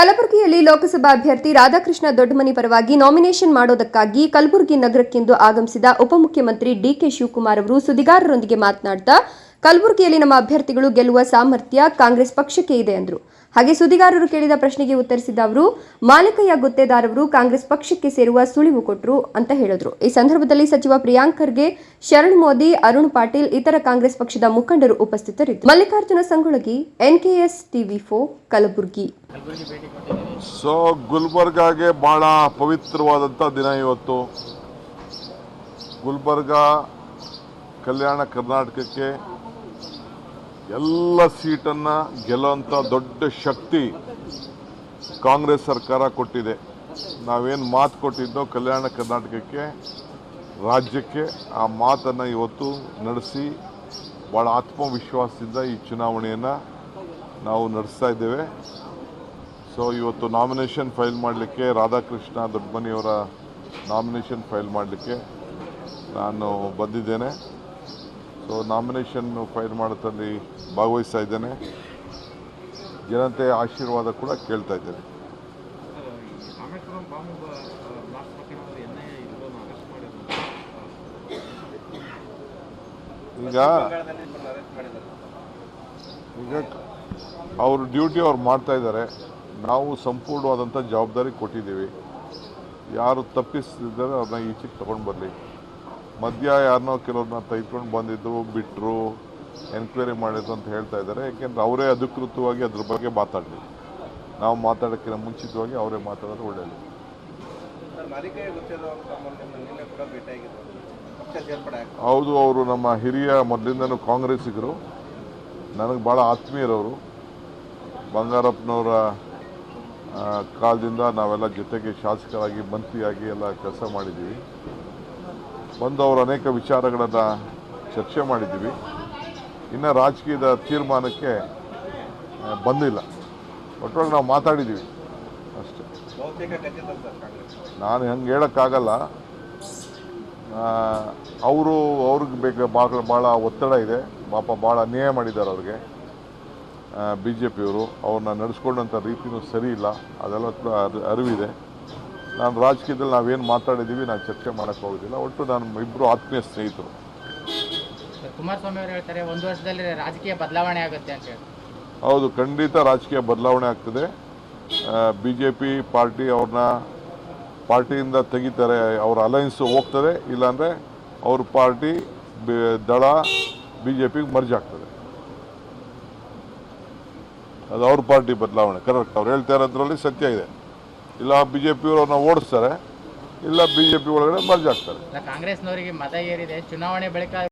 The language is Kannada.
ಕಲಬುರಗಿಯಲ್ಲಿ ಲೋಕಸಭಾ ಅಭ್ಯರ್ಥಿ ರಾಧಾಕೃಷ್ಣ ದೊಡ್ಡಮನಿ ಪರವಾಗಿ ನಾಮಿನೇಷನ್ ಮಾಡೋದಕ್ಕಾಗಿ ಕಲಬುರಗಿ ನಗರಕ್ಕೆಂದು ಆಗಮಿಸಿದ ಉಪಮುಖ್ಯಮಂತ್ರಿ ಡಿಕೆ ಶಿವಕುಮಾರ್ ಅವರು ಸುದ್ದಿಗಾರರೊಂದಿಗೆ ಮಾತನಾಡುತ್ತಾ ಕಲಬುರಗಿಯಲ್ಲಿ ನಮ್ಮ ಅಭ್ಯರ್ಥಿಗಳು ಗೆಲ್ಲುವ ಸಾಮರ್ಥ್ಯ ಕಾಂಗ್ರೆಸ್ ಪಕ್ಷಕ್ಕೆ ಇದೆ ಎಂದರು. ಹಾಗೆ ಸುದ್ದಿಗಾರರು ಕೇಳಿದ ಪ್ರಶ್ನೆಗೆ ಉತ್ತರಿಸಿದ ಅವರು ಮಾಲಿಕಯ್ಯ ಗುತ್ತೇದಾರ್ ಅವರು ಕಾಂಗ್ರೆಸ್ ಪಕ್ಷಕ್ಕೆ ಸೇರುವ ಸುಳಿವು ಕೊಟ್ಟರು ಅಂತ ಹೇಳಿದರು. ಈ ಸಂದರ್ಭದಲ್ಲಿ ಸಚಿವ ಪ್ರಿಯಾಂಕ್ ಖರ್ಗೆ, ಶರಣ್ ಮೋದಿ, ಅರುಣ್ ಪಾಟೀಲ್, ಇತರ ಕಾಂಗ್ರೆಸ್ ಪಕ್ಷದ ಮುಖಂಡರು ಉಪಸ್ಥಿತರಿದ್ದರು. Mallikarjuna Sangolagi, NKS TV4 Kalaburagi. ಗುಲ್ಬರ್ಗಾಗೆ ಬಹಳ ಪವಿತ್ರವಾದಂಥ ದಿನ ಇವತ್ತು. ಗುಲ್ಬರ್ಗಾ ಕಲ್ಯಾಣ ಕರ್ನಾಟಕಕ್ಕೆ ಎಲ್ಲ ಸೀಟನ್ನು ಗೆಲ್ಲುವಂಥ ದೊಡ್ಡ ಶಕ್ತಿ ಕಾಂಗ್ರೆಸ್ ಸರ್ಕಾರ ಕೊಟ್ಟಿದೆ. ನಾವೇನು ಮಾತು ಕೊಟ್ಟಿದ್ದೋ ಕಲ್ಯಾಣ ಕರ್ನಾಟಕಕ್ಕೆ, ರಾಜ್ಯಕ್ಕೆ, ಆ ಮಾತನ್ನು ಇವತ್ತು ನಡೆಸಿ ಭಾಳ ಆತ್ಮವಿಶ್ವಾಸದಿಂದ ಈ ಚುನಾವಣೆಯನ್ನು ನಾವು ನಡೆಸ್ತಾ ಇದ್ದೇವೆ. ಇವತ್ತು ನಾಮಿನೇಷನ್ ಫೈಲ್ ಮಾಡಲಿಕ್ಕೆ, ರಾಧಾಕೃಷ್ಣ ದೊಡ್ಡಮನಿಯವರ ನಾಮಿನೇಷನ್ ಫೈಲ್ ಮಾಡಲಿಕ್ಕೆ ನಾನು ಬಂದಿದ್ದೇನೆ. ನಾಮಿನೇಷನ್ ಫೈಲ್ ಮಾಡೋದ್ರಲ್ಲಿ ಭಾಗವಹಿಸ್ತಾ ಇದ್ದೇನೆ. ಜನತೆ ಆಶೀರ್ವಾದ ಕೂಡ ಕೇಳ್ತಾ ಇದ್ದೇನೆ. ಈಗ ಅವ್ರ ಡ್ಯೂಟಿ ಅವ್ರು ಮಾಡ್ತಾ ಇದ್ದಾರೆ. ನಾವು ಸಂಪೂರ್ಣವಾದಂಥ ಜವಾಬ್ದಾರಿ ಕೊಟ್ಟಿದ್ದೀವಿ. ಯಾರು ತಪ್ಪಿಸಿದ್ದಾರೆ ಅವ್ರನ್ನ ಈಚೆಗೆ ತೊಗೊಂಡು ಬರಲಿ. ಮಧ್ಯ ಯಾರನ್ನೋ ಕೆಲವ್ರನ್ನ ತೆಗೆದುಕೊಂಡು ಬಂದಿದ್ದು ಬಿಟ್ಟರು, ಎನ್ಕ್ವೈರಿ ಮಾಡಿದ್ರು ಅಂತ ಹೇಳ್ತಾ ಇದ್ದಾರೆ. ಯಾಕೆಂದರೆ ಅವರೇ ಅಧಿಕೃತವಾಗಿ ಅದ್ರ ಬಗ್ಗೆ ಮಾತಾಡಲಿ. ನಾವು ಮಾತಾಡೋಕ್ಕಿಂತ ಮುಂಚಿತವಾಗಿ ಅವರೇ ಮಾತಾಡೋದು ಒಳ್ಳೆಯದು. ಹೌದು, ಅವರು ನಮ್ಮ ಹಿರಿಯ ಮೊದಲಿಂದನೂ ಕಾಂಗ್ರೆಸ್ಸಿಗರು, ನನಗೆ ಭಾಳ ಆತ್ಮೀಯರವರು. ಬಂಗಾರಪ್ಪನವರ ಕಾಲದಿಂದ ನಾವೆಲ್ಲ ಜೊತೆಗೆ ಶಾಸಕರಾಗಿ, ಮಂತ್ರಿಯಾಗಿ ಎಲ್ಲ ಕೆಲಸ ಮಾಡಿದ್ದೀವಿ. ಬಂದು ಅವರು ಅನೇಕ ವಿಚಾರಗಳನ್ನು ಚರ್ಚೆ ಮಾಡಿದ್ದೀವಿ. ಇನ್ನು ರಾಜಕೀಯದ ತೀರ್ಮಾನಕ್ಕೆ ಬಂದಿಲ್ಲ. ಒಟ್ಟೊಳಗೆ ನಾವು ಮಾತಾಡಿದ್ದೀವಿ ಅಷ್ಟೇ. ನಾನು ಹಂಗೆ ಹೇಳೋಕ್ಕಾಗಲ್ಲ. ಅವ್ರಿಗೆ ಭಾಳ ಒತ್ತಡ ಇದೆ. ಪಾಪ ಭಾಳ ಅನ್ಯಾಯ ಮಾಡಿದ್ದಾರೆ ಅವ್ರಿಗೆ. BJPಯವರು ಅವ್ರನ್ನ ನಡೆಸ್ಕೊಂಡಂಥ ರೀತಿಯೂ ಸರಿ ಇಲ್ಲ. ಅದೆಲ್ಲ ಕೂಡ ಅರಿವಿದೆ. ನಾನು ರಾಜಕೀಯದಲ್ಲಿ ನಾವೇನು ಮಾತಾಡಿದ್ದೀವಿ ನಾನು ಚರ್ಚೆ ಮಾಡೋಕ್ಕೆ ಹೋಗೋದಿಲ್ಲ. ಒಟ್ಟು ನಾನು ಇಬ್ಬರು ಆತ್ಮೀಯ ಸ್ನೇಹಿತರು. ಕುಮಾರಸ್ವಾಮಿ ಅವರು ಹೇಳ್ತಾರೆ 1 ವರ್ಷದಲ್ಲಿ ರಾಜಕೀಯ ಬದಲಾವಣೆ ಆಗುತ್ತೆ ಅಂತ ಹೇಳಿ. ಹೌದು, ಖಂಡಿತ ರಾಜಕೀಯ ಬದಲಾವಣೆ ಆಗ್ತದೆ. BJP ಪಾರ್ಟಿ ಅವ್ರನ್ನ ಪಾರ್ಟಿಯಿಂದ ತೆಗಿತಾರೆ, ಅವ್ರ ಅಲಯನ್ಸು ಹೋಗ್ತದೆ. ಇಲ್ಲಾಂದರೆ ಅವ್ರ ಪಾರ್ಟಿ ದಳ BJPಗೆ ಮರ್ಜ್ ಆಗ್ತದೆ. ಅದು ಅವ್ರ ಪಾರ್ಟಿ ಬದಲಾವಣೆ. ಕರೆಕ್ಟ್, ಅವ್ರು ಹೇಳ್ತಾ ಇರೋದ್ರಲ್ಲಿ ಸತ್ಯ ಇದೆ. ಇಲ್ಲ BJPಯವರು ಅವ್ರನ್ನ ಓಡಿಸ್ತಾರೆ, ಇಲ್ಲ BJP ಒಳಗಡೆ ಮರ್ಜ್ ಆಗ್ತಾರೆ. ಕಾಂಗ್ರೆಸ್ನವರಿಗೆ ಮತ ಏರಿದೆ. ಚುನಾವಣೆ ಬಳಿಕ